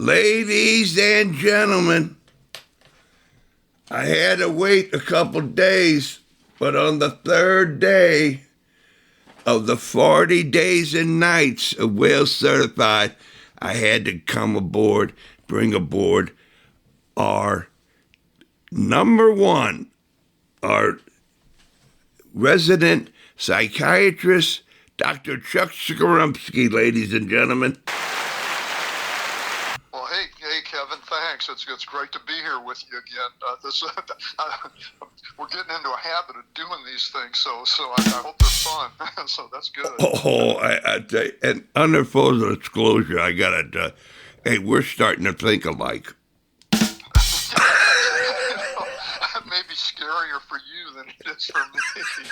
Ladies and gentlemen, I had to wait a couple days, but on the third day of the 40 days and nights of Whale Certified, I had to bring aboard our number one, our resident psychiatrist, Dr. Chuck Zorumski, ladies and gentlemen. Well, hey, Kevin, thanks. It's great to be here with you again. We're getting into a habit of doing these things, so I hope they're fun. So that's good. I tell you, and under full disclosure, I gotta, hey, we're starting to think alike. That may be scarier for you than it is for me.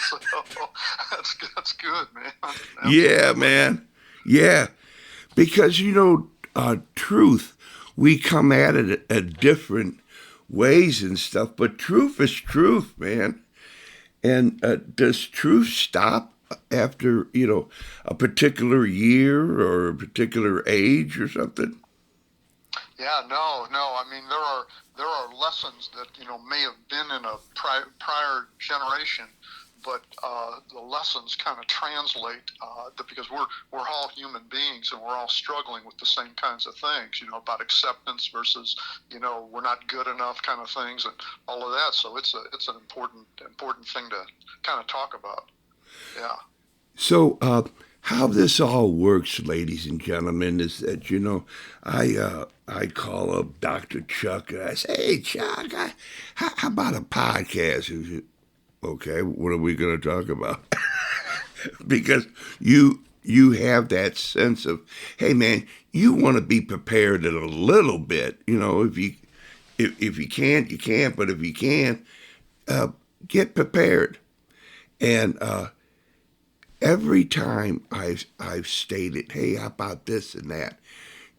So that's good, man. Absolutely. Yeah, man. Yeah, because truth, we come at it at different ways and stuff, but truth is truth, man. And does truth stop after a particular year or a particular age or something? Yeah, no. I mean, there are lessons that may have been in a prior generation, but the lessons kind of translate because we're all human beings and we're all struggling with the same kinds of things, about acceptance versus we're not good enough kind of things and all of that. So it's an important thing to kind of talk about. Yeah. So how this all works, ladies and gentlemen, is that I call up Dr. Chuck and I say, "Hey, Chuck, how about a podcast?" Okay, what are we going to talk about? Because you have that sense of, hey man, you want to be prepared a little bit. If you can't, you can't. But if you can, get prepared. And every time I've stated, hey, how about this and that,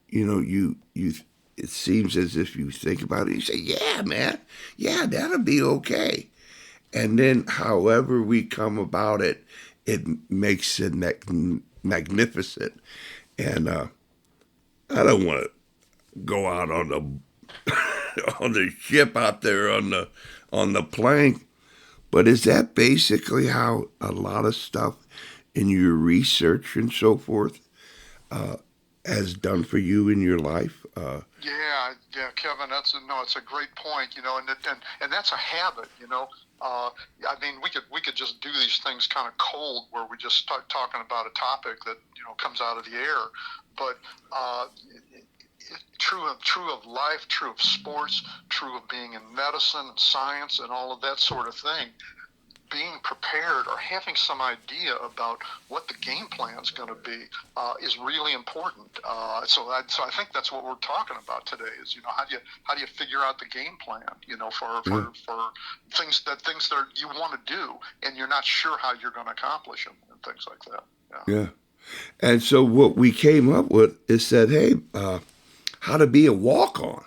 it seems as if you think about it, you say, yeah, man, yeah, that'll be okay. And then however we come about it, it makes it magnificent. And I don't want to go out on the on the ship out there on the plank, but is that basically how a lot of stuff in your research and so forth has done for you in your life? Yeah, Kevin, it's a great point, and that's a habit, I mean, we could just do these things kind of cold, where we just start talking about a topic that comes out of the air. But true of life, true of sports, true of being in medicine and science and all of that sort of thing. Being prepared or having some idea about what the game plan is going to be is really important. So I think that's what we're talking about today. Is how do you figure out the game plan? For things that you want to do, and you're not sure how you're going to accomplish them and things like that. Yeah. And so what we came up with is said, hey, how to be a walk-on,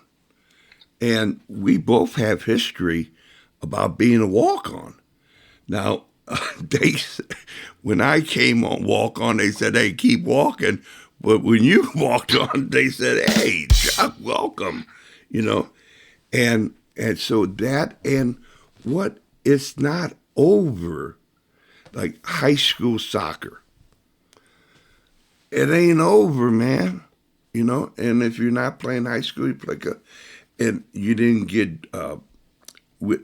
and we both have history about being a walk-on. Now, when I came on walk on, they said, hey, keep walking. But when you walked on, they said, hey, Chuck, welcome, And so that, and what, it's not over like high school soccer. It ain't over, man. And if you're not playing high school, you play, and you didn't get, with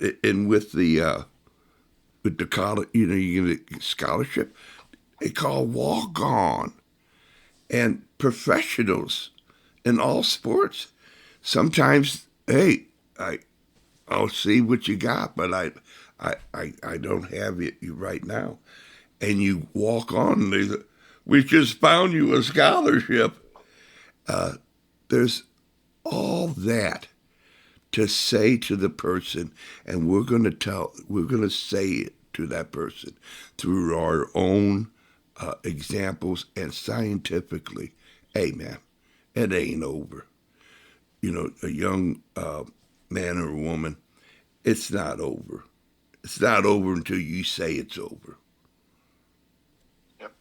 the college, you get a scholarship, they call walk-on. And professionals in all sports, sometimes, hey, I'll see what you got, but I don't have it right now. And you walk on, we just found you a scholarship. There's all that to say to the person, and we're going to say it to that person through our own examples and scientifically. Hey, man, it ain't over. A young man or woman, it's not over. It's not over until you say it's over. Yep.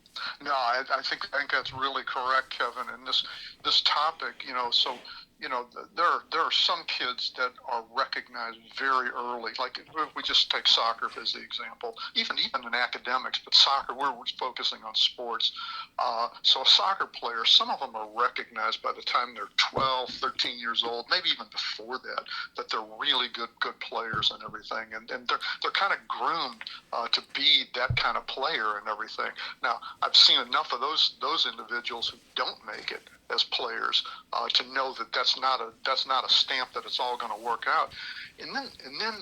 No, I think that's really correct, Kevin. And this topic, so there are some kids that are recognized very early. Like if we just take soccer as the example, even in academics, but soccer, we're focusing on sports. So a soccer player, some of them are recognized by the time they're 12, 13 years old, maybe even before that they're really good players and everything, and they're kind of groomed to be that kind of player and everything. Now, I've seen enough of those individuals who don't make it as players to know that that's not a stamp that it's all going to work out. And then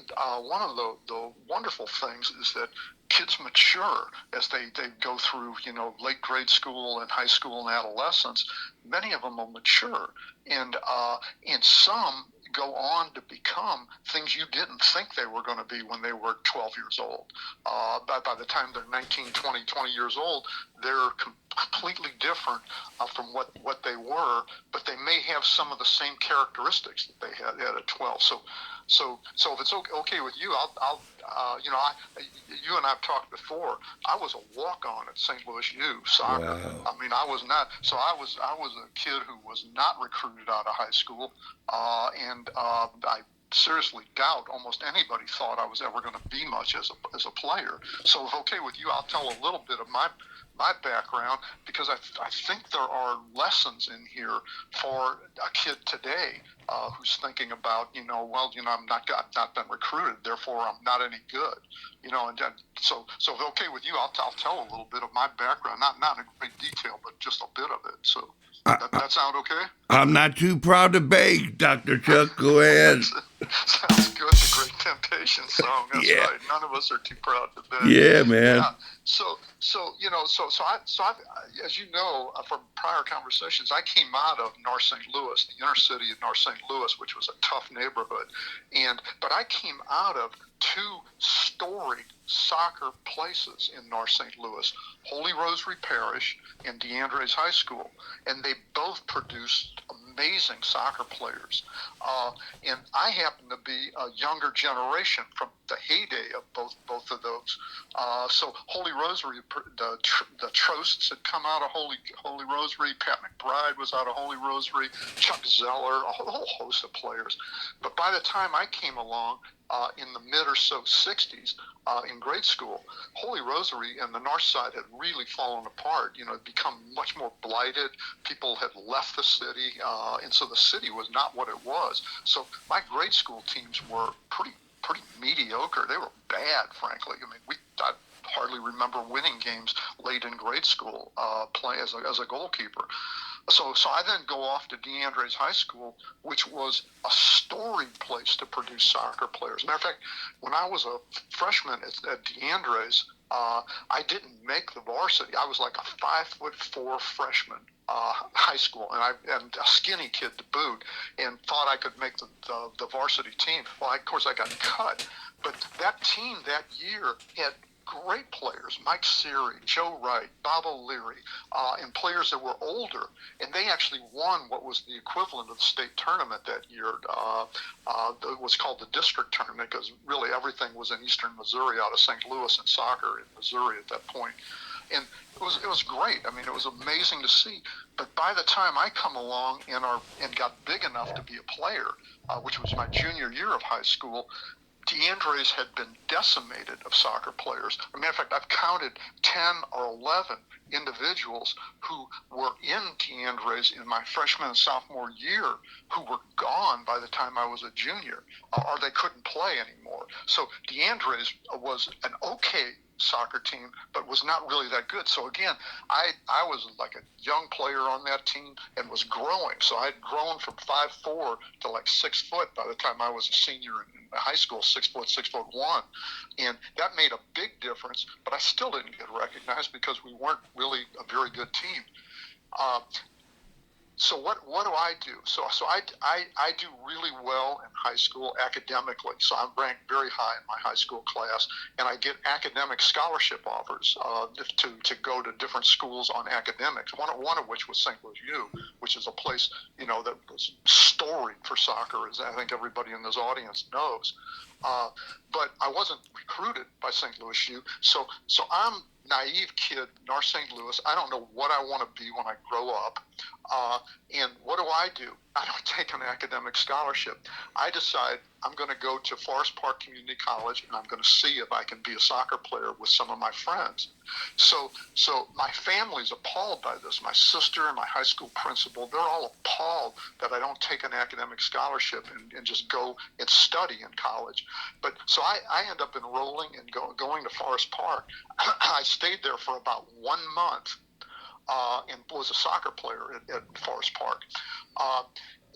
one of the wonderful things is that kids mature as they go through late grade school and high school and adolescence. Many of them will mature, and some go on to become things you didn't think they were going to be when they were 12 years old. By the time they're 19, 20 years old, they're completely different from what they were, but they may have some of the same characteristics that they had at 12. So if it's okay with you, I'll you and I've talked before. I was a walk-on at St. Louis U soccer. Wow. I mean, I was not. So I was a kid who was not recruited out of high school, and I seriously doubt almost anybody thought I was ever going to be much as a player. So if okay with you, I'll tell a little bit of my background, because I think there are lessons in here for a kid today who's thinking about, I'm not been recruited, therefore I'm not any good, and so if okay with you, I'll tell a little bit of my background, not in great detail, but just a bit of it. So that sound okay? I'm not too proud to beg, Dr. Chuck. Go ahead. Sounds good. The Great Temptation song. That's Yeah. right. None of us are too proud to beg. Yeah, man. Yeah. So I, as you know from prior conversations, I came out of North St. Louis, the inner city of North St. Louis, which was a tough neighborhood, but I came out of two storied soccer places in North St. Louis, Holy Rosary Parish and DeAndre's High School, and they both produced amazing soccer players. And I happen to be a younger generation from the heyday of both of those. So Holy Rosary, the Trosts had come out of Holy Rosary. Pat McBride was out of Holy Rosary. Chuck Zeller, a whole host of players. But by the time I came along, in the mid or so 60s, in grade school, Holy Rosary and the north side had really fallen apart. It become much more blighted. People had left the city, and so the city was not what it was. So my grade school teams were pretty mediocre. They were bad, frankly. I mean, I hardly remember winning games late in grade school, play as a goalkeeper. So I then go off to DeAndre's High School, which was a storied place to produce soccer players. Matter of fact, when I was a freshman at DeAndre's, I didn't make the varsity. I was like a 5'4" freshman, high school, and a skinny kid to boot, and thought I could make the varsity team. Well, of course, I got cut. But that team that year had great players, Mike Siri, Joe Wright, Bob O'Leary, and players that were older, and they actually won what was the equivalent of the state tournament that year. It was called the district tournament, because really everything was in eastern Missouri, out of St. Louis, and soccer in Missouri at that point. And it was great. I mean, it was amazing to see. But by the time I come along and got big enough to be a player, which was my junior year of high school, DeAndre's had been decimated of soccer players. As a matter of fact, I've counted 10 or 11 individuals who were in DeAndre's in my freshman and sophomore year who were gone by the time I was a junior, or they couldn't play anymore. So DeAndre's was an okay soccer team, but was not really that good. So again, I was like a young player on that team and was growing. So I had grown from 5'4" to like 6 foot by the time I was a senior in high school, 6 foot, 6'1", and that made a big difference. But I still didn't get recognized because we weren't really a very good team. So what do I do? So I do really well in high school academically. So I'm ranked very high in my high school class, and I get academic scholarship offers to go to different schools on academics. One of which was St. Louis U, which is a place that was storied for soccer, as I think everybody in this audience knows. But I wasn't recruited by St. Louis U, so I'm naive kid, North St. Louis. I don't know what I want to be when I grow up. And what do? I don't take an academic scholarship. I decide I'm going to go to Forest Park Community College, and I'm going to see if I can be a soccer player with some of my friends. So my family's appalled by this. My sister and my high school principal, they're all appalled that I don't take an academic scholarship and just go and study in college. But so I end up enrolling and going to Forest Park. I stayed there for about 1 month. And was a soccer player at Forest Park.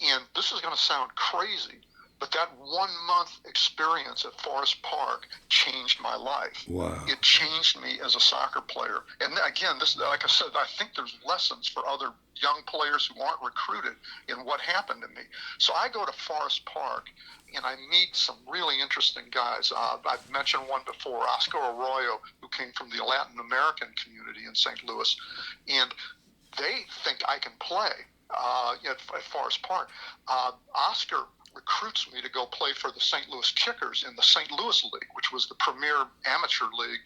And this is going to sound crazy, but that 1 month experience at Forest Park changed my life. Wow. It changed me as a soccer player. And again, this, like I said, I think there's lessons for other young players who aren't recruited in what happened to me. So I go to Forest Park and I meet some really interesting guys. I've mentioned one before, Oscar Arroyo, who came from the Latin American community in St. Louis. And they think I can play at Forest Park. Oscar recruits me to go play for the St. Louis Kickers in the St. Louis League, which was the premier amateur league,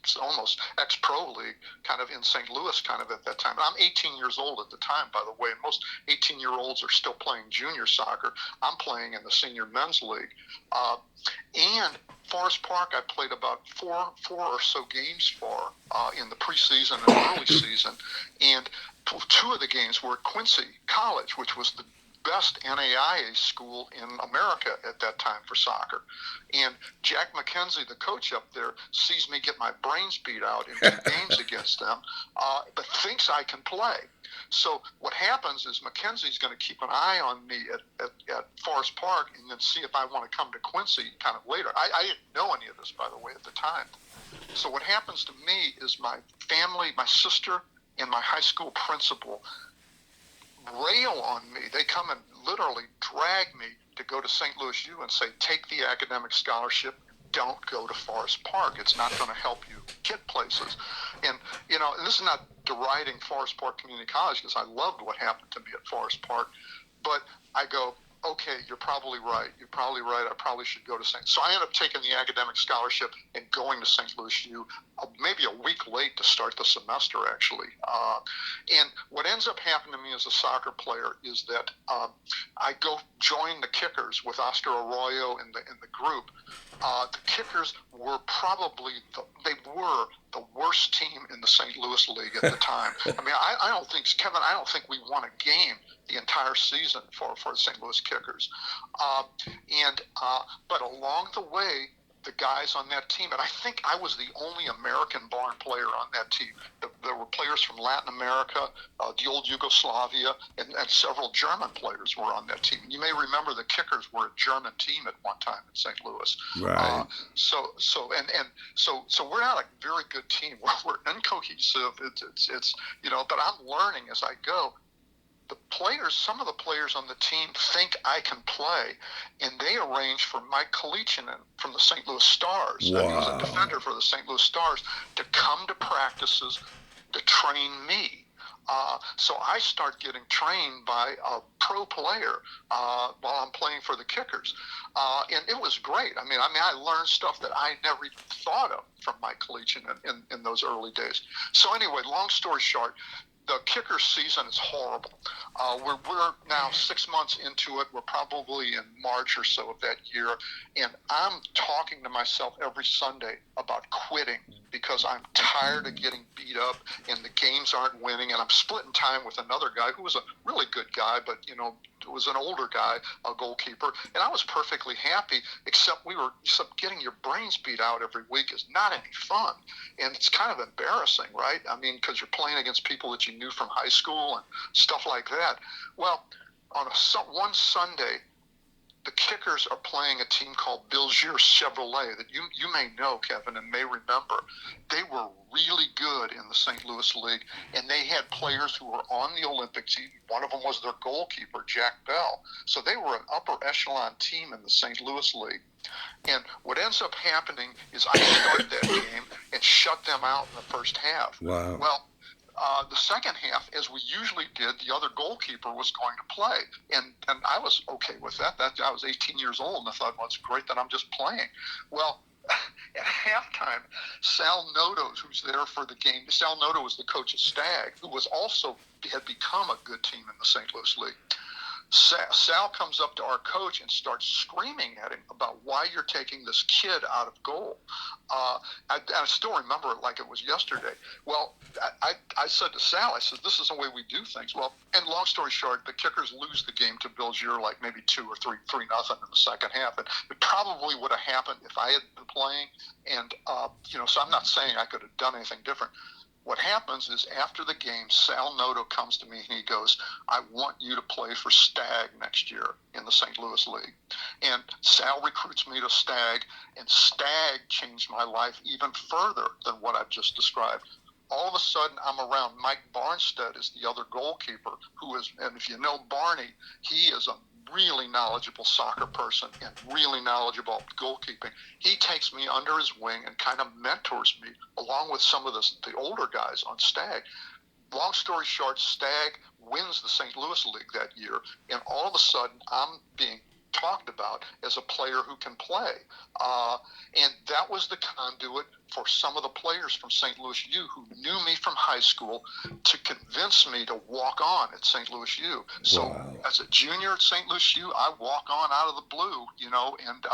it's almost ex-pro league, kind of in St. Louis kind of at that time. And I'm 18 years old at the time, by the way, and most 18-year-olds are still playing junior soccer. I'm playing in the senior men's league. And Forest Park, I played about four or so games for in the preseason and early season. And two of the games were at Quincy College, which was the best NAIA school in America at that time for soccer. And Jack McKenzie, the coach up there, sees me get my brains beat out in 2 games against them, but thinks I can play. So what happens is McKenzie's going to keep an eye on me at Forest Park and then see if I want to come to Quincy kind of later. I didn't know any of this, by the way, at the time. So what happens to me is my family, my sister, and my high school principal rail on me. They come and literally drag me to go to St. Louis U and say, take the academic scholarship, don't go to Forest Park. It's not going to help you get places. And, and this is not deriding Forest Park Community College because I loved what happened to me at Forest Park, but I go, okay, you're probably right. I probably should go to St. So I end up taking the academic scholarship and going to St. Louis U, maybe a week late to start the semester, actually. And what ends up happening to me as a soccer player is that I go join the Kickers with Oscar Arroyo in the group. The Kickers were probably the worst team in the St. Louis League at the time. I mean, I don't think, Kevin, I don't think we won a game the entire season for the St. Louis Kickers. But along the way, the guys on that team, and I think I was the only American-born player on that team. There were players from Latin America, the old Yugoslavia, and several German players were on that team. You may remember the Kickers were a German team at one time in St. Louis. Right. So we're not a very good team. We're incohesive. It's but I'm learning as I go. Some of the players on the team think I can play, and they arrange for Mike Kalichinen from the St. Louis Stars, Wow. he was a defender for the St. Louis Stars, to come to practices to train me. So I start getting trained by a pro player while I'm playing for the Kickers, and it was great. I mean, I learned stuff that I never even thought of from Mike Kalichinen in those early days. So anyway, long story short, the Kickers season is horrible. We're now 6 months into it. We're probably in March or so of that year. And I'm talking to myself every Sunday about quitting because I'm tired of getting beat up and the games aren't winning. And I'm splitting time with another guy who was a really good guy, but, was an older guy, a goalkeeper. And I was perfectly happy, except getting your brains beat out every week is not any fun. And it's kind of embarrassing, right? I mean, because you're playing against people that you knew from high school and stuff like that. Well, on one Sunday, the Kickers are playing a team called Bilgier Chevrolet that you may know, Kevin, and may remember. They were really good in the St. Louis League, and they had players who were on the Olympic team. One of them was their goalkeeper, Jack Bell. So they were an upper echelon team in the St. Louis League. And what ends up happening is I start that game and shut them out in the first half. Wow. Well, the second half, as we usually did, the other goalkeeper was going to play. And I was okay with that. I was 18 years old, and I thought, well, it's great that I'm just playing. Well, At halftime, Sal Noto, who's there for the game, Sal Noto was the coach of Stag, who was also had become a good team in the St. Louis League. Sal comes up to our coach and starts screaming at him about why you're taking this kid out of goal. I still remember it like it was yesterday. Well, I said to Sal, I said, this is the way we do things. Well, and long story short, the Kickers lose the game to Bilgier like maybe 2 or 3 nothing in the second half. And it probably would have happened if I had been playing. And, so I'm not saying I could have done anything different. What happens is after the game, Sal Noto comes to me and he goes, I want you to play for Stag next year in the St. Louis League. And Sal recruits me to Stag, and Stag changed my life even further than what I've just described. All of a sudden, I'm around Mike Barnstead is the other goalkeeper, who is, and if you know Barney, he is a really knowledgeable soccer person and really knowledgeable goalkeeping. He takes me under his wing and kind of mentors me along with some of the older guys on Stag. Long story short, Stag wins the St. Louis League that year, and all of a sudden I'm being talked about as a player who can play. And that was the conduit for some of the players from St. Louis U who knew me from high school to convince me to walk on at St. Louis U. So as a junior at St. Louis U, I walk on out of the blue, and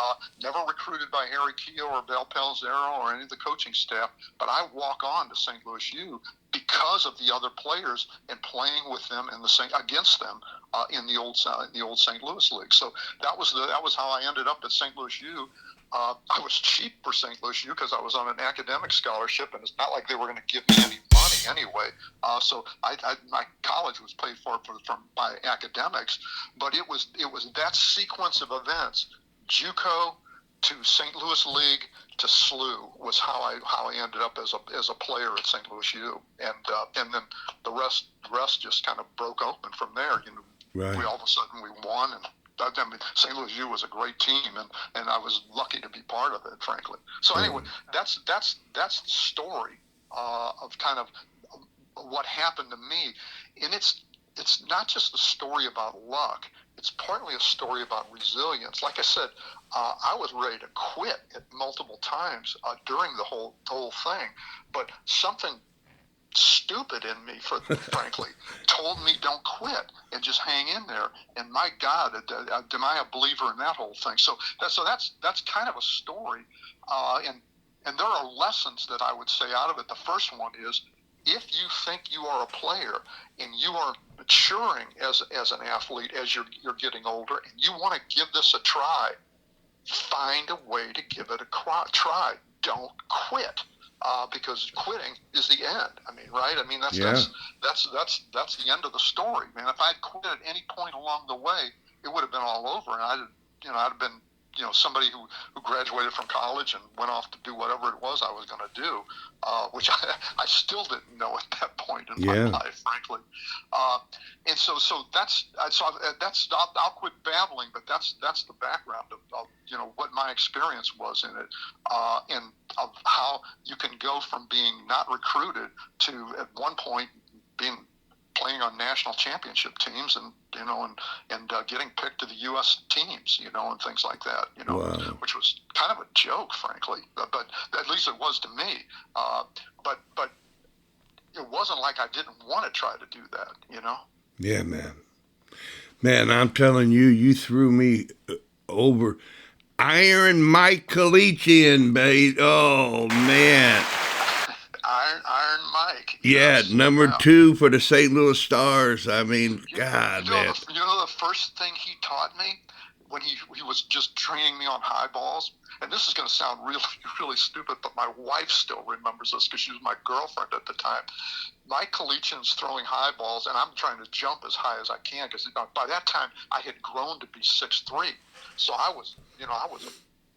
never recruited by Harry Keogh or Val Pelzero or any of the coaching staff, but I walk on to St. Louis U because of the other players and playing with them and against them in the old St. Louis League. So that was how I ended up at St. Louis U. I was cheap for St. Louis U because I was on an academic scholarship, and it's not like they were going to give me any money anyway. So my college was paid for by academics, but it was that sequence of events, JUCO to St. Louis League to SLU, was how I ended up as a player at St. Louis U, and then the rest just kind of broke open from there. Right. We all of a sudden we won, and St. Louis U was a great team, and I was lucky to be part of it, frankly. So anyway, that's the story of kind of what happened to me, and it's not just a story about luck. It's partly a story about resilience. Like I said, I was ready to quit at multiple times during the whole thing, but something stupid in me, frankly, told me don't quit and just hang in there. And my God, am I a believer in that whole thing? So that's kind of a story, and there are lessons that I would say out of it. The first one is, if you think you are a player and you are maturing as an athlete as you're getting older, and you want to give this a try, find a way to give it a try. Don't quit. Because quitting is the end. I mean, right? I mean, that's the end of the story, man. If I'd quit at any point along the way, it would have been all over, and I'd have been, somebody who graduated from college and went off to do whatever it was I was going to do, which I still didn't know at that point in my life, frankly. And so that's I'll quit babbling, but that's the background of what my experience was in it, and of how you can go from being not recruited to at one point playing on national championship teams and getting picked to the U.S. teams, and things like that, which was kind of a joke, frankly, but at least it was to me. But it wasn't like I didn't want to try to do that, Yeah, man, I'm telling you, you threw me over. Iron Mike Kalichian, babe. Oh, man. Iron Mike. Yeah, yes. number 2 for the St. Louis Stars. I mean, God, man. The first thing he taught me when he was just training me on high balls, and this is going to sound really, really stupid, but my wife still remembers this because she was my girlfriend at the time. Mike Kalichian's throwing high balls, and I'm trying to jump as high as I can because by that time I had grown to be 6'3", so I was a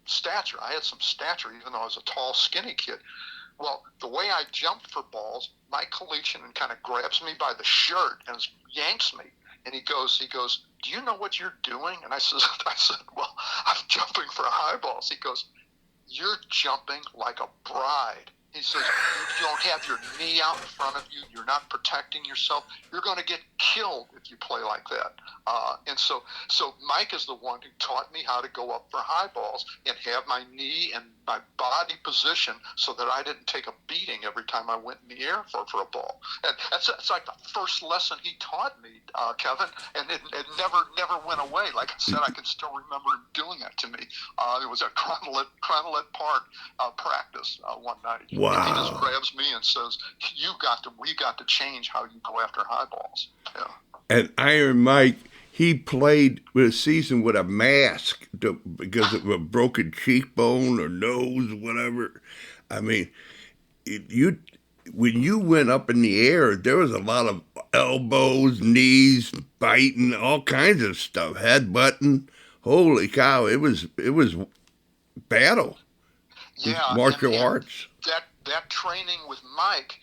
stature. I had some stature, even though I was a tall, skinny kid. Well, the way I jumped for balls, Mike Kalichian kind of grabs me by the shirt and yanks me. And he goes, do you know what you're doing? And I said, well, I'm jumping for high balls. He goes, you're jumping like a bride. He says, you don't have your knee out in front of you. You're not protecting yourself. You're going to get killed if you play like that. So Mike is the one who taught me how to go up for high balls and have my knee and my body position so that I didn't take a beating every time I went in the air for a ball. And it's like the first lesson he taught me, Kevin, and it never went away. Like I said, I can still remember him doing that to me. It was at Cronolette Park practice one night. Wow. And he just grabs me and says, we got to change how you go after high balls. Yeah. And Iron Mike, he played with a season with a mask because of a broken cheekbone or nose, whatever. I mean, when you went up in the air, there was a lot of elbows, knees, biting, all kinds of stuff, headbutting. Holy cow! It was battle. Yeah, Martial and arts. that training with Mike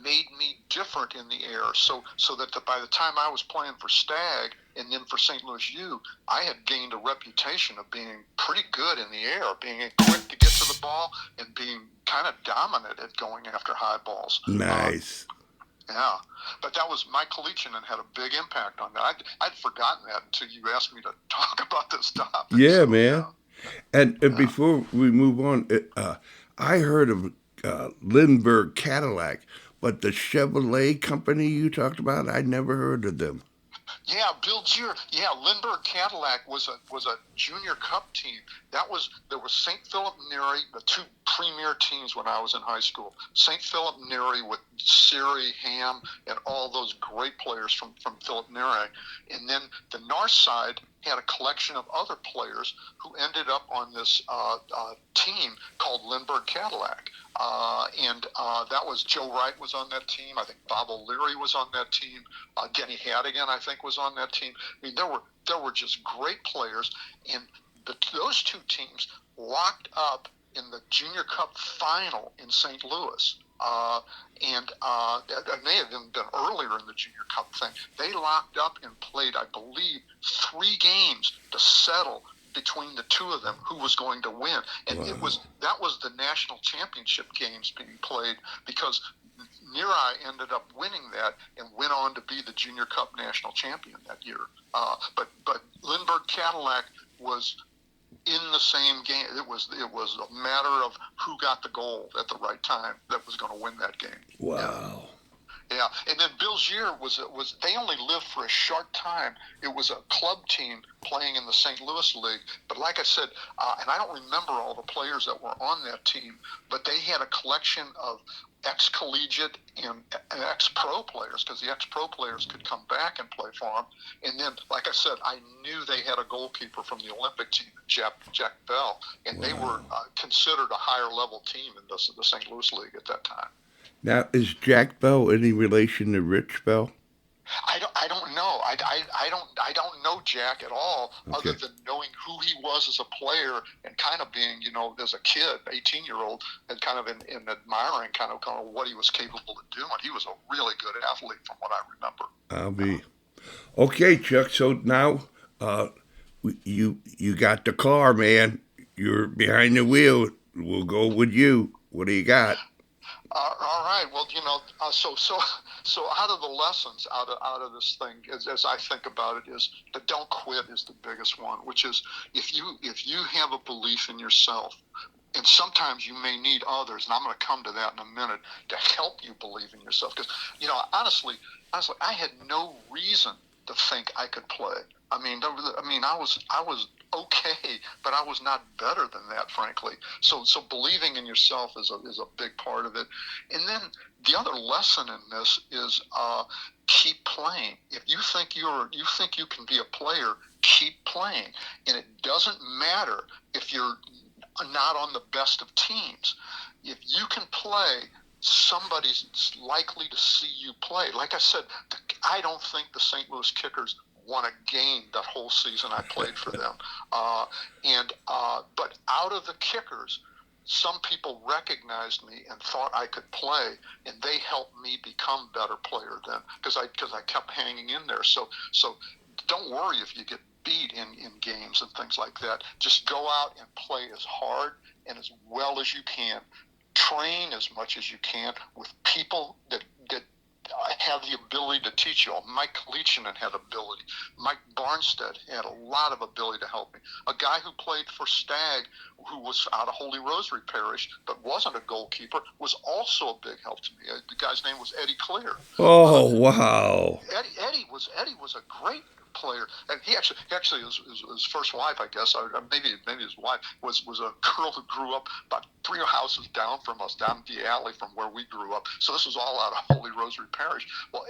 made me different in the air. So that by the time I was playing for Stag and then for St. Louis U, I had gained a reputation of being pretty good in the air, being quick to get to the ball and being kind of dominant at going after high balls. Nice. Yeah, but that was Mike Kalichinen had a big impact on that. I'd forgotten that until you asked me to talk about this topic. Yeah, so, man. Yeah. And before we move on, I heard of Lindbergh Cadillac, but the Chevrolet company you talked about, I'd never heard of them. Yeah, Bill Gier. Yeah, Lindbergh Cadillac was a junior cup team. There was St. Philip Neri, the two premier teams when I was in high school. St. Philip Neri with Siri, Ham, and all those great players from Philip Neri. And then the north side had a collection of other players who ended up on this team called Lindbergh Cadillac. And that was Joe Wright was on that team. I think Bob O'Leary was on that team. Denny Hadigan, I think, was on that team. I mean, there were just great players, and those two teams locked up in the Junior Cup final in St. Louis. And it may have even been earlier in the Junior Cup thing. They locked up and played, I believe, 3 games to settle between the two of them who was going to win. And Wow. that was the national championship games being played because Neri ended up winning that and went on to be the Junior Cup national champion that year. But Lindbergh Cadillac was in the same game. It was a matter of who got the goal at the right time that was going to win that game. Wow. Yeah, and then Bill Gier was they only lived for a short time. It was a club team playing in the St. Louis League. But like I said, and I don't remember all the players that were on that team, but they had a collection of ex-collegiate and ex-pro players because the ex-pro players could come back and play for them. And then, like I said, I knew they had a goalkeeper from the Olympic team, Jack Bell, and they were considered a higher level team in the St. Louis League at that time. Now, is Jack Bell any relation to Rich Bell? I don't know. I don't know Jack at all, Okay. other than knowing who he was as a player and kind of being, as a kid, 18-year-old, and kind of in admiring kind of what he was capable of doing. He was a really good athlete, from what I remember. I'll be okay, Chuck. So now, you got the car, man. You're behind the wheel. We'll go with you. What do you got? All right. Well, so out of the lessons out of this thing, as I think about it, is the don't quit is the biggest one. Which is if you have a belief in yourself, and sometimes you may need others, and I'm going to come to that in a minute, to help you believe in yourself. Because honestly, I had no reason to think I could play. I was okay, but I was not better than that, frankly. So believing in yourself is a big part of it. And then the other lesson in this is keep playing. If you think you can be a player, keep playing. And it doesn't matter if you're not on the best of teams. If you can play, somebody's likely to see you play. Like I said, I don't think the St. Louis Kickers won a game that whole season I played for them. But out of the Kickers, some people recognized me and thought I could play, and they helped me become a better player then because I kept hanging in there. So don't worry if you get beat in games and things like that. Just go out and play as hard and as well as you can. train as much as you can with people that have the ability to teach you all. Mike Leachinen had ability. Mike Barnstead had a lot of ability to help me. A guy who played for Stag, who was out of Holy Rosary Parish, but wasn't a goalkeeper, was also a big help to me. The guy's name was Eddie Clear. Oh, wow. Eddie was a great player, and he actually his first wife, I guess, or maybe his wife was a girl who grew up about 3 houses down from us, down the alley from where we grew up. So this was all out of Holy Rosary Parish. Well,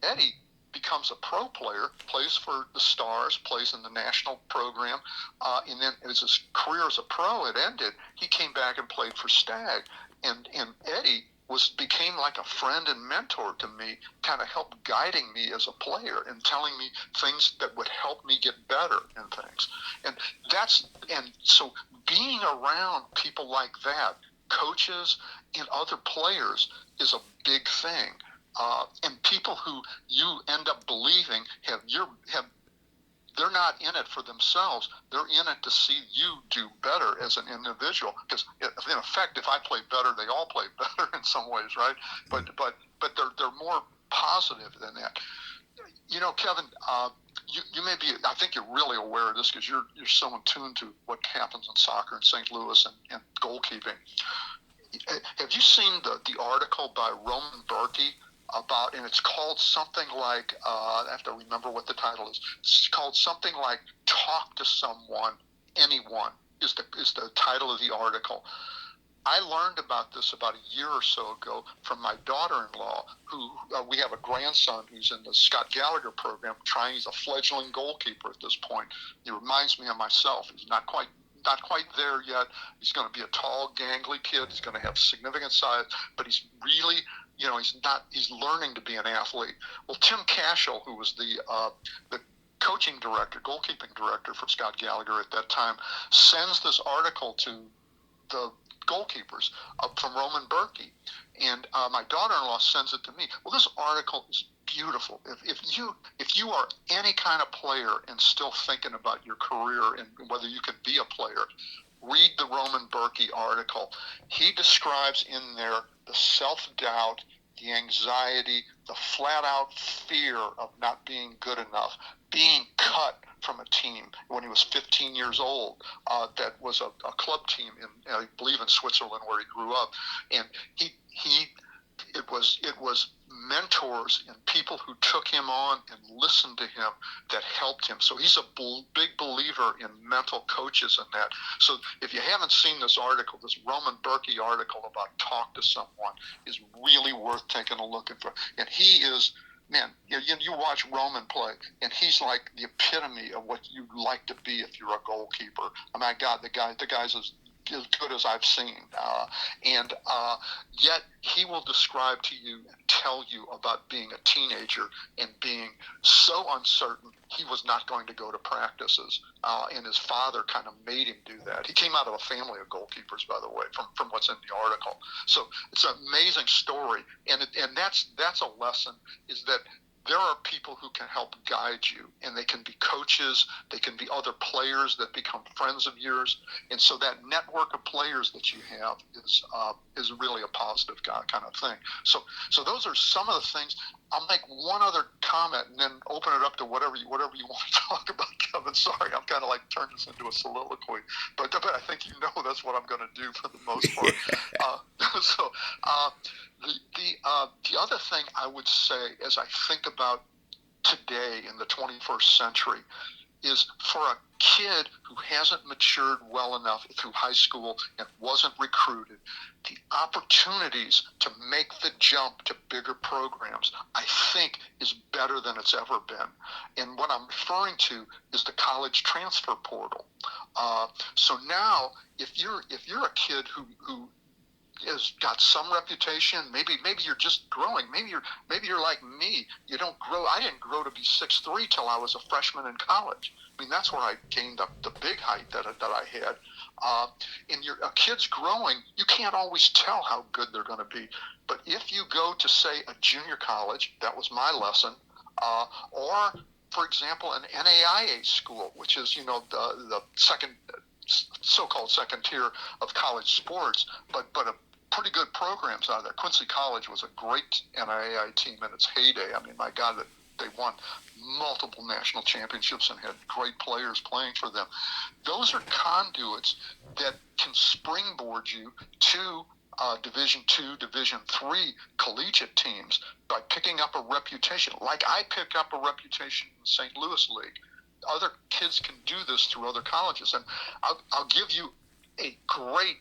Eddie becomes a pro player, plays for the Stars, plays in the national program, and then as his career as a pro had ended, he came back and played for Stag, and Eddie became like a friend and mentor to me, kind of helped guiding me as a player and telling me things that would help me get better in things. And so being around people like that, coaches and other players, is a big thing. And people who you end up believing they're not in it for themselves. They're in it to see you do better as an individual. Because in effect, if I play better, they all play better in some ways, right? But they're more positive than that. You know, Kevin, you may be. I think you're really aware of this because you're so in tune to what happens in soccer in St. Louis and goalkeeping. Have you seen the article by Roman Berkey about, and it's called something like, I have to remember what the title is. It's called something like "Talk to Someone, Anyone" is the title of the article. I learned about this about a year or so ago from my daughter-in-law, who we have a grandson who's in the Scott Gallagher program, he's a fledgling goalkeeper at this point. He reminds me of myself. He's not quite there yet. He's going to be a tall, gangly kid. He's going to have significant size, but he's really, he's learning to be an athlete. Well, Tim Cashel, who was the coaching director, goalkeeping director for Scott Gallagher at that time, sends this article to the goalkeepers from Roman Berkey, and my daughter-in-law sends it to me. Well, this article is beautiful. If you are any kind of player and still thinking about your career and whether you can be a player, read the Roman Berkey article. He describes in there the self-doubt, the anxiety, the flat-out fear of not being good enough, being cut from a team when he was 15 years old. That was a club team in, I believe, in Switzerland where he grew up, and it was mentors and people who took him on and listened to him that helped him. So he's a big believer in mental coaches and that. So if you haven't seen this article, this Roman Berkey article about Talk to Someone, is really worth taking a look at. And he is, man, you watch Roman play, and he's like the epitome of what you'd like to be if you're a goalkeeper. I mean, God, the guy's as good as I've seen, and yet he will describe to you and tell you about being a teenager and being so uncertain he was not going to go to practices, and his father kind of made him do that. He came out of a family of goalkeepers, by the way, from what's in the article. So it's an amazing story, and that's a lesson, is that there are people who can help guide you, and they can be coaches, they can be other players that become friends of yours, and so that network of players that you have is really a positive kind of thing. So those are some of the things. I'll make one other comment and then open it up to whatever you want to talk about, Kevin. Sorry, I'm kind of like turned this into a soliloquy, but I think that's what I'm going to do for the most part. The other thing I would say, as I think about today in the 21st century, is for a kid who hasn't matured well enough through high school and wasn't recruited, the opportunities to make the jump to bigger programs, I think, is better than it's ever been. And what I'm referring to is the college transfer portal. So now, if you're a kid who has got some reputation, maybe you're just growing, maybe you're like me, you don't grow. I didn't grow to be 6'3" till I was a freshman in college. I mean, that's where I gained the big height that I had. And a kid's growing, you can't always tell how good they're going to be. But if you go to, say, a junior college, that was my lesson, or, for example, an NAIA school, which is, the second, so-called second tier of college sports, but pretty good programs out of there. Quincy College was a great NAIA team in its heyday. I mean, my God, that they won multiple national championships and had great players playing for them. Those are conduits that can springboard you to Division II, Division III collegiate teams by picking up a reputation, like I picked up a reputation in the St. Louis League. Other kids can do this through other colleges, and I'll give you a great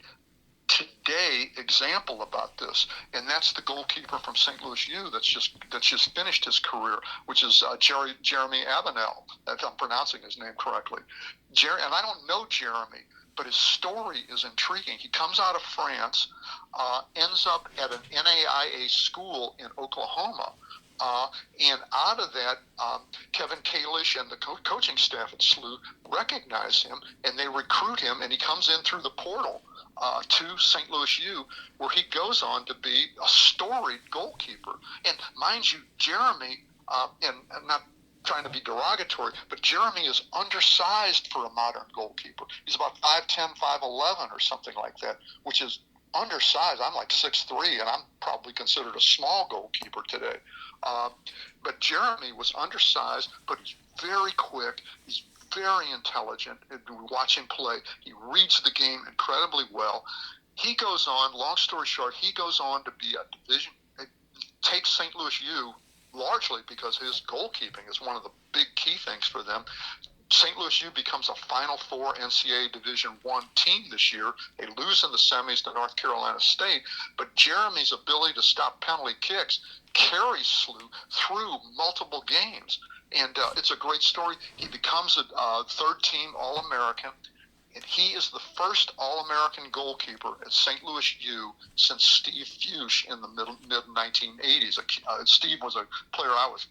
today example about this, and that's the goalkeeper from St. Louis U that's just finished his career, which is Jeremy Avenel, if I'm pronouncing his name correctly. And I don't know Jeremy, but his story is intriguing. He comes out of France, ends up at an NAIA school in Oklahoma, and out of that, Kevin Kalish and the coaching staff at SLU recognize him, and they recruit him, and he comes in through the portal to St. Louis U, where he goes on to be a storied goalkeeper. And mind you, Jeremy, and I'm not trying to be derogatory, but Jeremy is undersized for a modern goalkeeper. He's about 5'10", 5'11", or something like that, which is undersized. I'm like 6'3", and I'm probably considered a small goalkeeper today. But Jeremy was undersized, but he's very quick. He's very intelligent. We watch him play. He reads the game incredibly well. He goes on, long story short, he goes on to be a division, takes St. Louis U largely because his goalkeeping is one of the big key things for them. St. Louis U becomes a Final Four NCAA Division I team this year. They lose in the semis to North Carolina State, but Jeremy's ability to stop penalty kicks carries SLU through multiple games. And it's a great story. He becomes a third-team All-American, and he is the first All-American goalkeeper at St. Louis U since Steve Fuchs in the mid-1980s. Steve was a player I was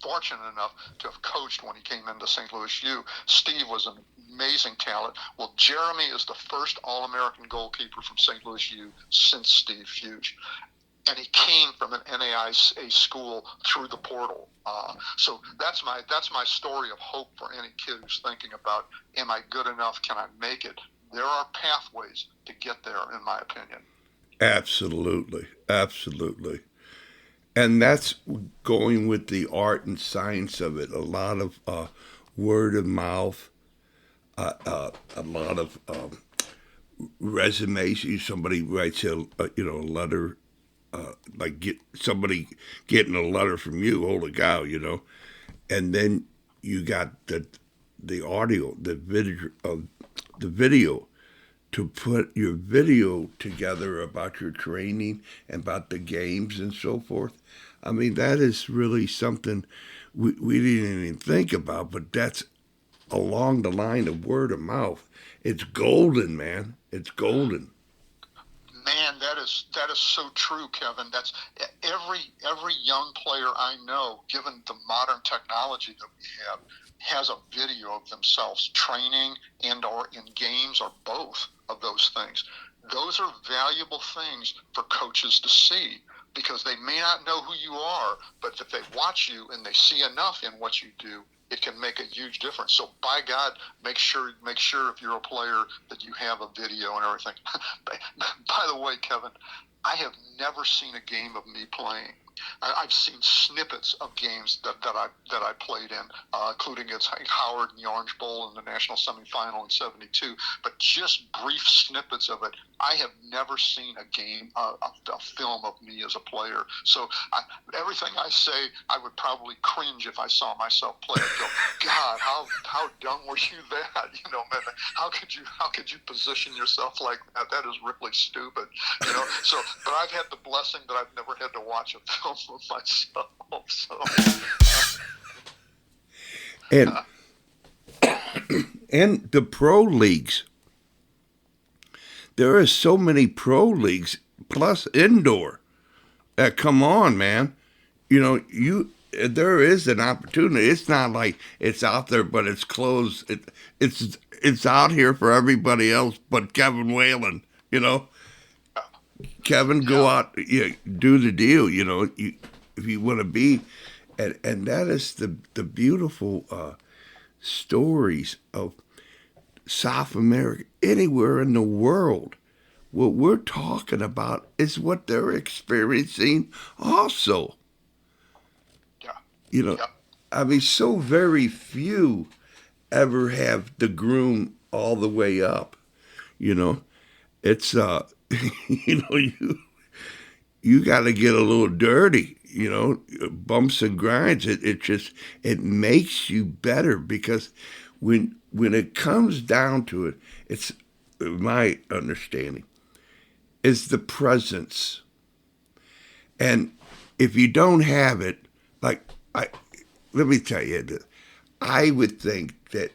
fortunate enough to have coached when he came into St. Louis U. Steve was an amazing talent. Well, Jeremy is the first All-American goalkeeper from St. Louis U since Steve Fuchs. And he came from an NAIA school through the portal. So that's my story of hope for any kid who's thinking about, am I good enough? Can I make it? There are pathways to get there, in my opinion. Absolutely. Absolutely. And that's going with the art and science of it. A lot of word of mouth, a lot of resumes. Somebody writes a letter, somebody getting a letter from you, holy cow, and then you got the audio, the video to put your video together about your training and about the games and so forth. I mean, that is really something we didn't even think about, but that's along the line of word of mouth. It's golden, man. It's golden. Man, that is so true, Kevin. That's every young player I know, given the modern technology that we have, has a video of themselves training and or in games or both of those things. Those are valuable things for coaches to see, because they may not know who you are, but if they watch you and they see enough in what you do, it can make a huge difference. So by God, make sure if you're a player that you have a video and everything. By the way, Kevin, I have never seen a game of me playing. I've seen snippets of games that I played in, including against Howard in the Orange Bowl in the national semifinal in '72. But just brief snippets of it. I have never seen a game, a film of me as a player. So everything I say, I would probably cringe if I saw myself play. I'd go, God, how dumb were you that? Man, how could you position yourself like that? That is really stupid. So, but I've had the blessing that I've never had to watch a film of myself. So. And the pro leagues. There are so many pro leagues plus indoor. Come on, man. There is an opportunity. It's not like it's out there, but it's closed. It's out here for everybody else but Kevin Whalen. Kevin, go out, do the deal. If you want to be, and that is the beautiful stories of South America, anywhere in the world what we're talking about is what they're experiencing also. Yeah. You know, Yep. I mean, so very few ever have the groom all the way up. You know, it's you got to get a little dirty. Bumps and grinds. It just it makes you better because when it comes down to it, it's my understanding is the presence. And if you don't have it, like I let me tell you, I would think that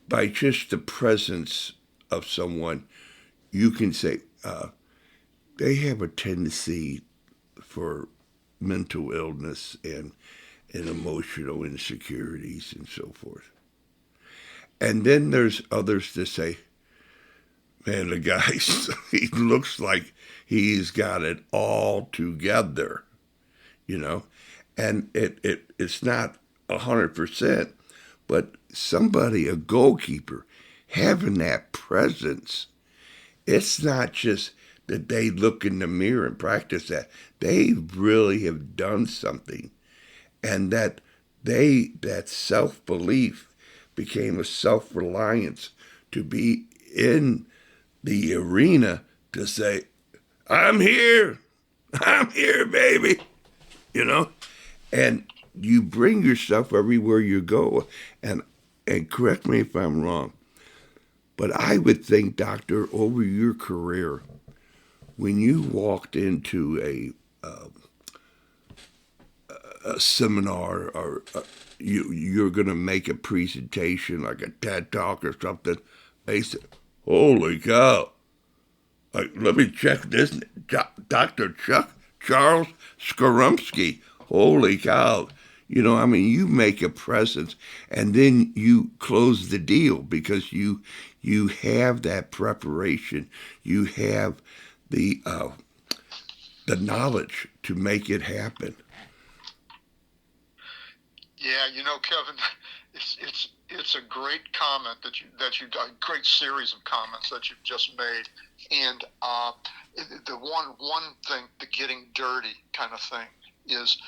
by just the presence of someone, you can say they have a tendency for mental illness and emotional insecurities and so forth. And then there's others that say, man, the guy, he looks like he's got it all together, you know? And it's not 100%, but somebody, a goalkeeper, having that presence, it's not just that they look in the mirror and practice that. They really have done something. And that self belief became a self reliance to be in the arena to say, I'm here. I'm here, baby. You know? And you bring yourself everywhere you go. And correct me if I'm wrong, but I would think, doctor, over your career, when you walked into a seminar or you're going to make a presentation like a TED talk or something, they said, "Holy cow! Like, let me check this, Dr. Charles Zorumski. Holy cow!" I mean, you make a presence, and then you close the deal because you have that preparation, you have the uh, the knowledge to make it happen. Yeah, Kevin, it's a great comment a great series of comments that you've just made, and the one thing, the getting dirty kind of thing, is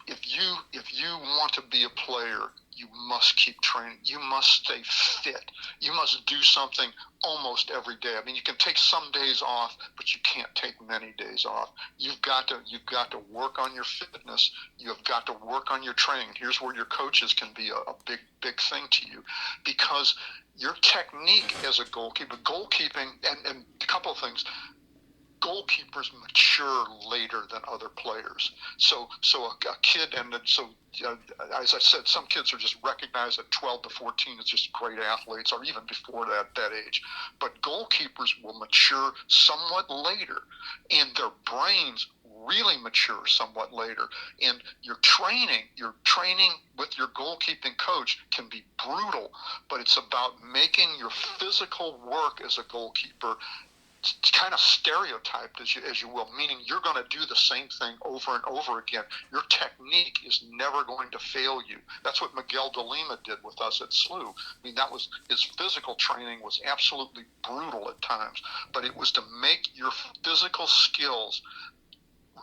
if you want to be a player, you must keep training. You must stay fit. You must do something almost every day. I mean, you can take some days off, but you can't take many days off. You've got to work on your fitness. You have got to work on your training. Here's where your coaches can be a big thing to you, because your technique as a goalkeeping, and a couple of things, goalkeepers mature later than other players. So a kid, as I said, some kids are just recognized at 12 to 14 as just great athletes, or even before that age. But goalkeepers will mature somewhat later, and their brains really mature somewhat later. And your training with your goalkeeping coach can be brutal, but it's about making your physical work as a goalkeeper kind of stereotyped, as you will, meaning you're going to do the same thing over and over again. Your technique is never going to fail you. That's what Miguel de Lima did with us at SLU. I mean, that was his physical training was absolutely brutal at times, but it was to make your physical skills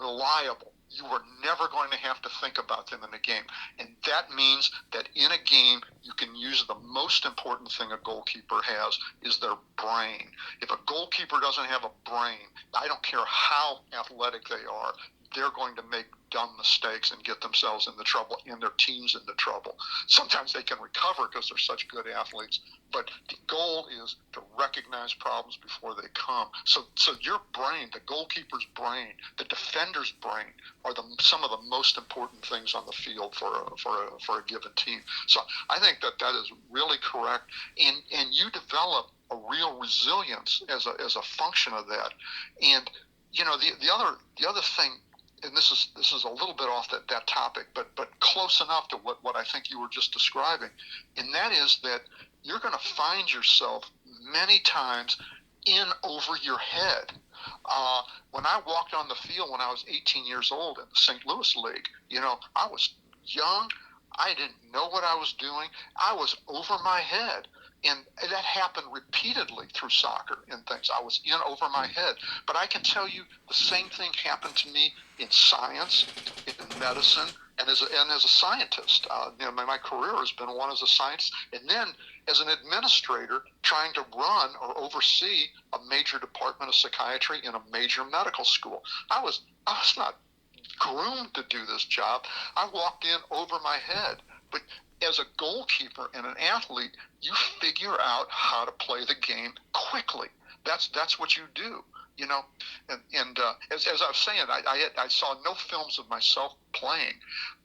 reliable. You are never going to have to think about them in a game. And that means that in a game, you can use the most important thing a goalkeeper has is their brain. If a goalkeeper doesn't have a brain, I don't care how athletic they are, they're going to make dumb mistakes and get themselves into trouble and their teams into trouble. Sometimes they can recover because they're such good athletes, but the goal is to recognize problems before they come. So your brain, the goalkeeper's brain, the defender's brain, are some of the most important things on the field for a given team. So I think that is really correct, and you develop a real resilience as a function of that. And the other thing, and this is a little bit off that topic, but close enough to what I think you were just describing, and that is that you're going to find yourself many times in over your head. When I walked on the field when I was 18 years old in the St. Louis League, I was young. I didn't know what I was doing. I was over my head. And that happened repeatedly through soccer and things. I was in over my head. But I can tell you the same thing happened to me in science, in medicine, and as a scientist. My career has been one as a scientist. And then as an administrator trying to run or oversee a major department of psychiatry in a major medical school. I was not groomed to do this job. I walked in over my head. But as a goalkeeper and an athlete, you figure out how to play the game quickly. That's what you do, you know. And as I was saying, I saw no films of myself playing.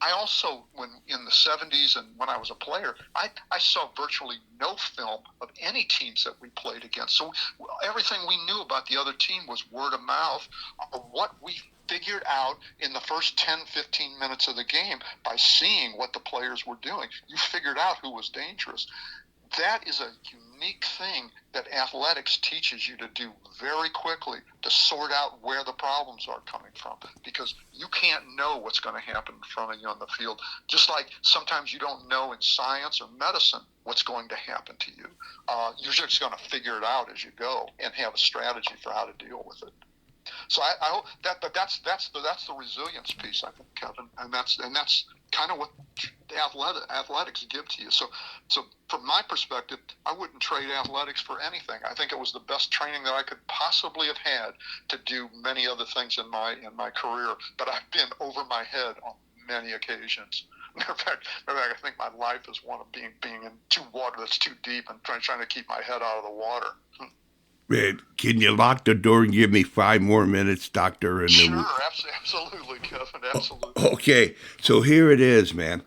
I also, when in the 70s and when I was a player, I saw virtually no film of any teams that we played against. So everything we knew about the other team was word of mouth, or what we figured out in the first 10, 15 minutes of the game by seeing what the players were doing. You figured out who was dangerous. That is a unique thing that athletics teaches you to do very quickly, to sort out where the problems are coming from, because you can't know what's going to happen in front of you on the field. Just like sometimes you don't know in science or medicine what's going to happen to you. You're just going to figure it out as you go and have a strategy for how to deal with it. So I hope that's the resilience piece, I think, Kevin, and that's kind of what athletics give to you. So from my perspective, I wouldn't trade athletics for anything. I think it was the best training that I could possibly have had to do many other things in my career. But I've been over my head on many occasions. Matter of fact, I think my life is one of being in water that's too deep and trying to keep my head out of the water. Man, can you lock the door and give me 5 more minutes, Doctor? And sure, absolutely, Kevin, absolutely. Okay, so here it is, man.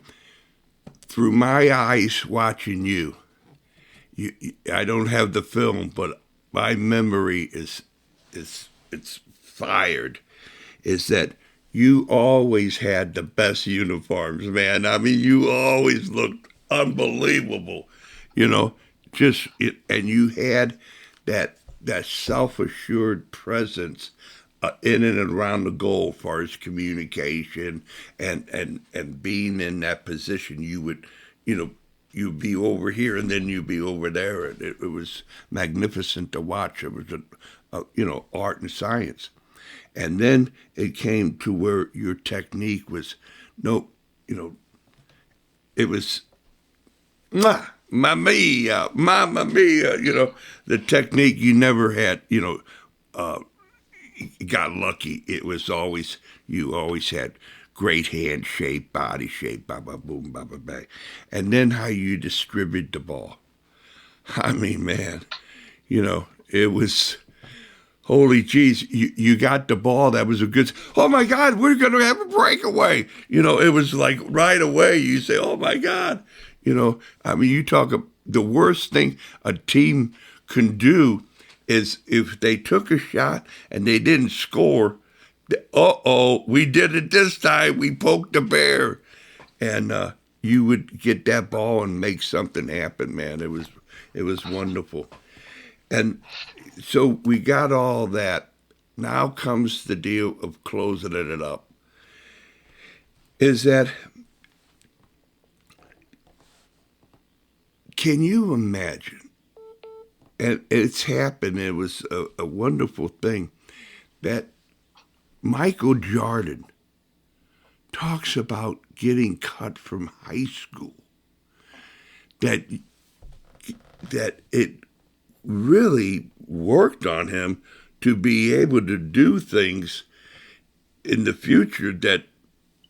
Through my eyes watching you, I don't have the film, but my memory is it's fired. Is that you always had the best uniforms, man? I mean, you always looked unbelievable, you know. And you had that self-assured presence in and around the goal, as far as communication and being in that position. You would, you'd be over here and then you'd be over there. It was magnificent to watch. It was art and science. And then it came to where your technique was, it was Mamma mia, the technique you never had, got lucky. It was always, you always had great hand shape, body shape, ba ba boom, ba ba bang. And then how you distribute the ball. I mean, man, it was, holy jeez, you got the ball. That was a good, oh my God, we're going to have a breakaway. It was like right away you say, oh my God. I mean, you talk of the worst thing a team can do is if they took a shot and they didn't score, we did it this time. We poked the bear. And you would get that ball and make something happen, man. It was wonderful. And so we got all that. Now comes the deal of closing it up. Is that, can you imagine? And it's happened. It was a wonderful thing that Michael Jordan talks about getting cut from high school. That it really worked on him to be able to do things in the future that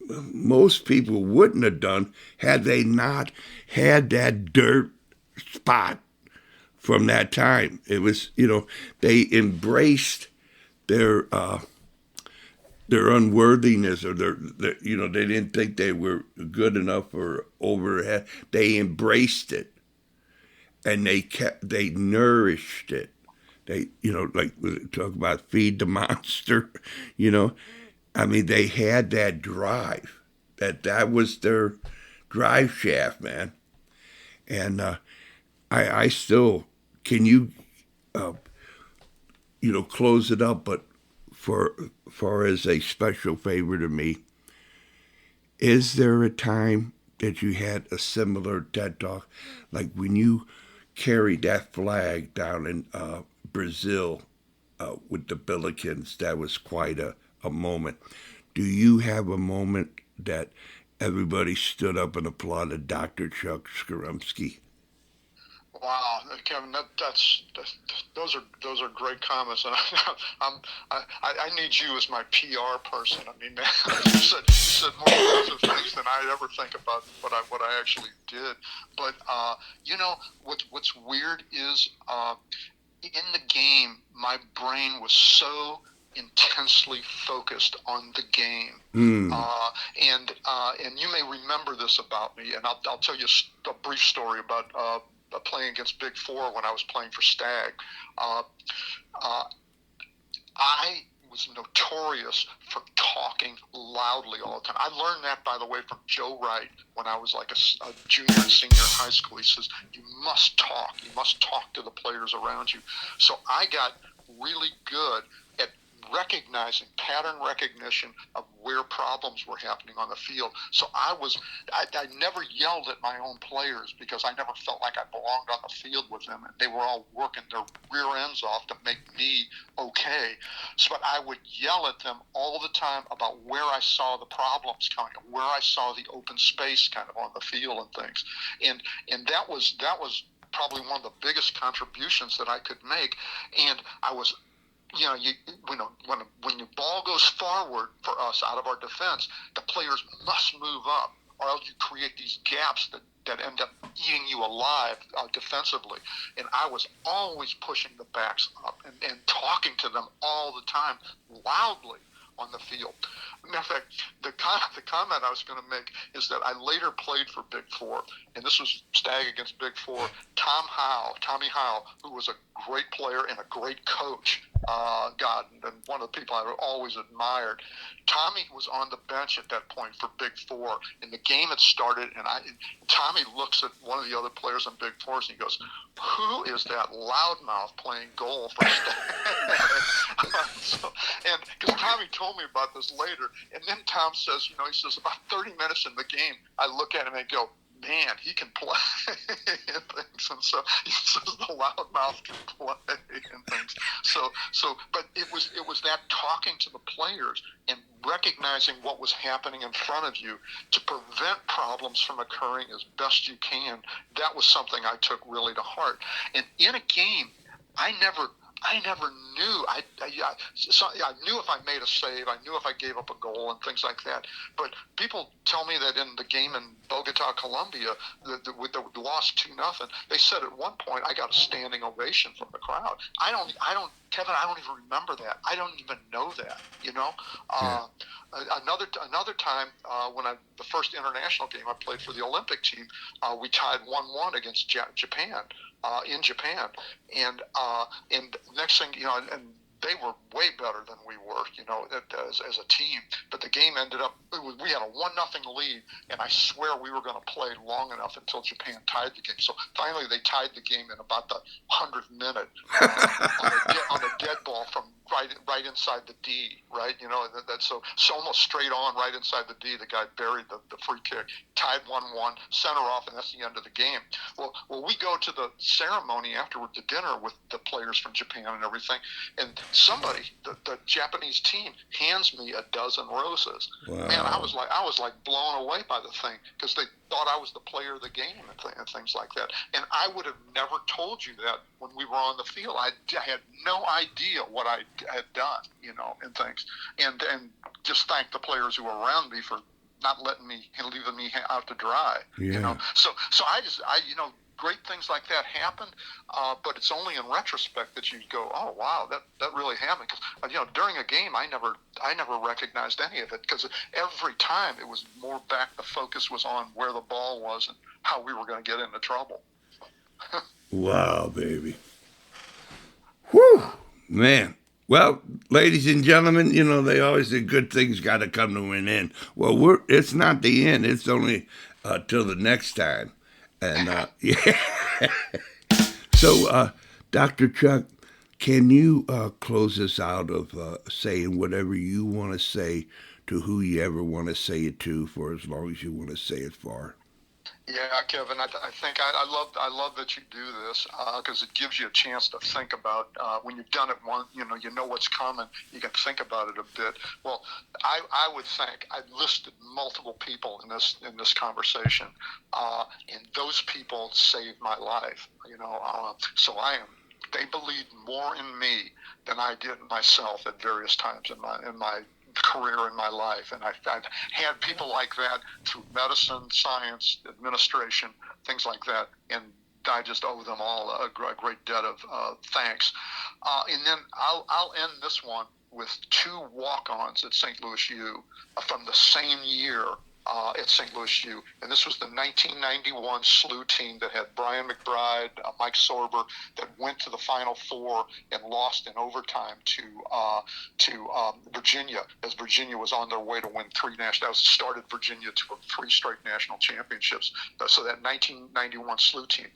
most people wouldn't have done had they not had that dirt spot from that time. It was, they embraced their unworthiness, or their they didn't think they were good enough or overhead. They embraced it, and they nourished it. They, like we talk about feed the monster, I mean, they had that drive. That was their drive shaft, man. And I still, can you, close it up? But far as a special favor to me, is there a time that you had a similar TED talk, like when you carried that flag down in Brazil with the Billikens? That was quite a moment. Do you have a moment that everybody stood up and applauded Dr. Chuck Zorumski? Wow, Kevin, those are great comments, and I need you as my PR person. I mean, you said more positive things than I'd ever think about what I actually did. But what's weird is in the game, my brain was so intensely focused on the game. Mm. And you may remember this about me, and I'll tell you a brief story about playing against Big Four when I was playing for Stag. Uh, uh, I was notorious for talking loudly all the time. I learned that, by the way, from Joe Wright when I was like a junior and senior in high school. He says, you must talk. You must talk to the players around you. So I got really good at recognizing pattern recognition of where problems were happening on the field. So I never yelled at my own players because I never felt like I belonged on the field with them, and they were all working their rear ends off to make me okay. But I would yell at them all the time about where I saw the problems coming, where I saw the open space kind of on the field and things. And that was probably one of the biggest contributions that I could make. And I was when the ball goes forward for us out of our defense, the players must move up, or else you create these gaps that end up eating you alive defensively. And I was always pushing the backs up and talking to them all the time, loudly on the field. Matter of fact, the comment I was going to make is that I later played for Big Four, and this was Stag against Big Four. Tommy Howe, who was a great player and a great coach, and one of the people I always admired. Tommy was on the bench at that point for Big Four, and the game had started, and Tommy looks at one of the other players on Big Fours, and he goes, who is that loudmouth playing goal for Stag? And because Tommy told me about this later, and then Tom says, he says about 30 minutes in the game, I look at him and go, man, he can play and things. And so he says the loudmouth can play and things. But it was that talking to the players and recognizing what was happening in front of you to prevent problems from occurring as best you can. That was something I took really to heart. And in a game, I never knew. I knew if I made a save, I knew if I gave up a goal and things like that. But people tell me that in the game in Bogota, Colombia, the lost 2-0, they said at one point I got a standing ovation from the crowd. Kevin, I don't even remember that. I don't even know that. Yeah. Another time when the first international game I played for the Olympic team, we tied 1-1 against Japan. In Japan, and next thing and they were way better than we were, as a team. But the game ended up, we had a 1-0 lead, and I swear we were going to play long enough until Japan tied the game. So finally, they tied the game in about the 100th minute on a dead ball from right inside the D, right? That's so almost straight on right inside the D. The guy buried the free kick, tied 1-1, center off, and that's the end of the game. Well, we go to the ceremony afterward, to dinner with the players from Japan and everything, and somebody, the Japanese team, hands me a dozen roses. Wow. Man, I was like blown away by the thing because they thought I was the player of the game and things like that. And I would have never told you that when we were on the field. I had no idea what I had done, and things. And just thank the players who were around me for not leaving me out to dry. Yeah. So I great things like that happen, but it's only in retrospect that you go, oh wow, that really happened. Because during a game, I never recognized any of it, because every time it was more back. The focus was on where the ball was and how we were going to get into trouble. Wow, baby. Whew, man. Well, ladies and gentlemen, they always say good things got to come to an end. Well, it's not the end. It's only till the next time. And yeah. So, Dr. Chuck, can you close us out of saying whatever you want to say to who you ever want to say it to, for as long as you want to say it for? Yeah, Kevin, I think I love that you do this because it gives you a chance to think about when you've done it once. You know what's coming. You can think about it a bit. Well, I would think I listed multiple people in this conversation, and those people saved my life. So They believed more in me than I did in myself at various times in my career in my life. And I've had people like that through medicine, science, administration, things like that. And I just owe them all a great debt of thanks. And then I'll end this one with two walk-ons at St. Louis U from the same year at St. Louis U. And this was the 1991 SLU team that had Brian McBride, Mike Sorber, that went to the Final Four and lost in overtime to Virginia, as Virginia was on their way to win started Virginia to three straight national championships. So that 1991 SLU team.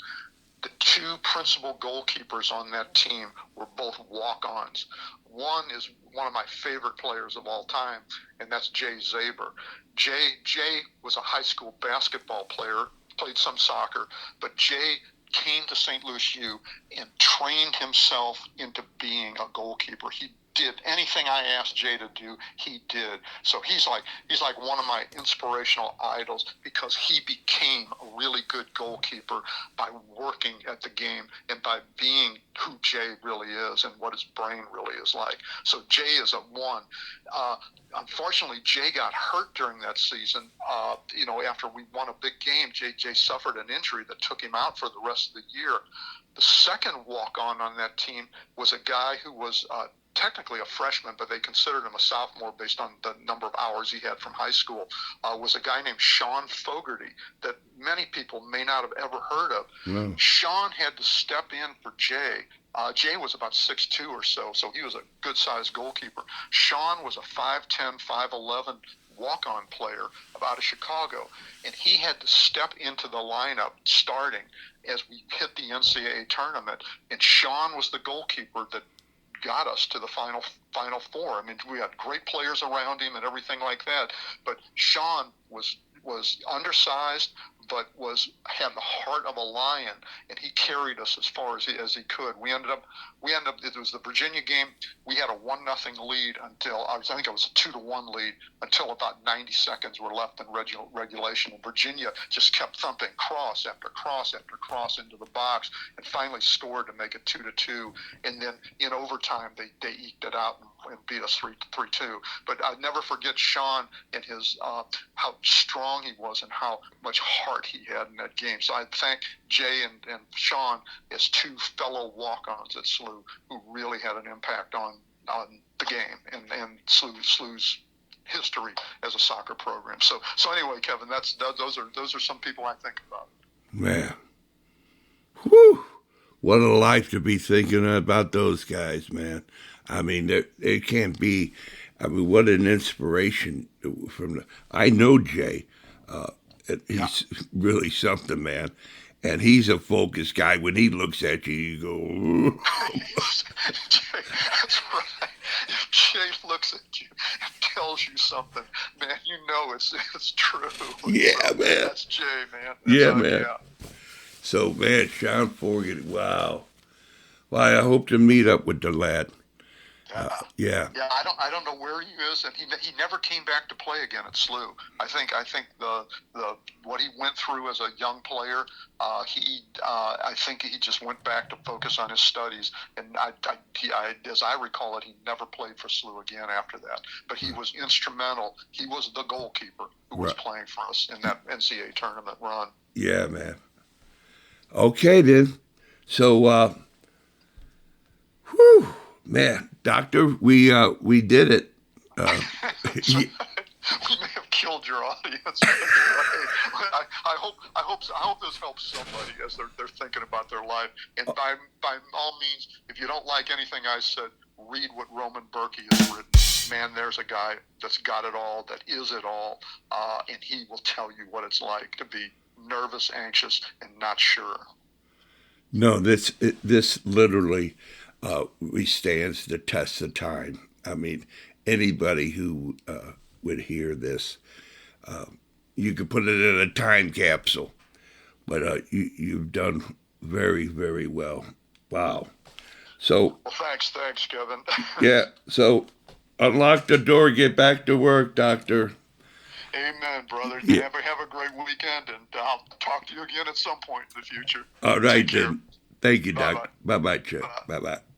The two principal goalkeepers on that team were both walk-ons. One is one of my favorite players of all time, and that's Jay Zaber. Jay was a high school basketball player, played some soccer, but Jay came to St. Louis U and trained himself into being a goalkeeper. He did anything I asked Jay to do, he did. So he's like one of my inspirational idols because he became a really good goalkeeper by working at the game and by being who Jay really is and what his brain really is like. So Jay is a one. Unfortunately, Jay got hurt during that season. After we won a big game, Jay suffered an injury that took him out for the rest of the year. The second walk-on that team was a guy who was technically a freshman, but they considered him a sophomore based on the number of hours he had from high school, was a guy named Sean Fogarty that many people may not have ever heard of. No. Sean had to step in for Jay. Jay was about 6'2" or so he was a good-sized goalkeeper. Sean was a 5'10", 5'11", walk-on player out of Chicago, and he had to step into the lineup starting as we hit the NCAA tournament, and Sean was the goalkeeper that got us to the Final Four. I mean, we had great players around him and everything like that, but Sean was undersized, but had the heart of a lion, and he carried us as far as he could. We ended up. It was the Virginia game. We had a 1-0 lead until I think it was a 2-1 lead until about 90 seconds were left in regulation, and Virginia just kept thumping cross after cross after cross into the box, and finally scored to make it 2-2. And then in overtime, they eked it out and beat us 3-2. But I'd never forget Sean and his how strong he was and how much heart he had in that game. So I thank Jay and Sean as two fellow walk-ons at SLU who really had an impact on the game and SLU's history as a soccer program. So anyway, Kevin, those are some people I think about. Man, whew! What a life to be thinking about those guys, man. I mean, it can't be. I mean, what an inspiration I know Jay. He's really something, man. And he's a focused guy. When he looks at you, you go, ooh. Jay, that's right. If Jay looks at you and tells you something, man, you know it's true. Yeah, man. That's Jay, man. Man. Yeah. So, man, Sean Fogarty, wow. Well, I hope to meet up with the lad. Yeah. I don't know where he is, and he never came back to play again at SLU. I think the what he went through as a young player, I think he just went back to focus on his studies, and as I recall it, he never played for SLU again after that. But he was instrumental. He was the goalkeeper who was playing for us in that NCAA tournament run. Yeah, man. Okay, then. So, whew. Man, doctor, we did it. We may have killed your audience. I hope this helps somebody as they're thinking about their life. And by all means, if you don't like anything I said, read what Roman Berkey has written. Man, there's a guy that's got it all, that is it all, and he will tell you what it's like to be nervous, anxious, and not sure. No, this literally stands the test of time. I mean, anybody who would hear this, you could put it in a time capsule but you've done very, very well. Wow. So, Well, thanks, Kevin. yeah, so unlock the door, get back to work, doctor. Amen, brother. Yeah. Have a great weekend, and I'll talk to you again at some point in the future. All Take right, care. then. Thank you, Bye-bye. doc. Bye-bye, Chuck. Bye. Bye-bye.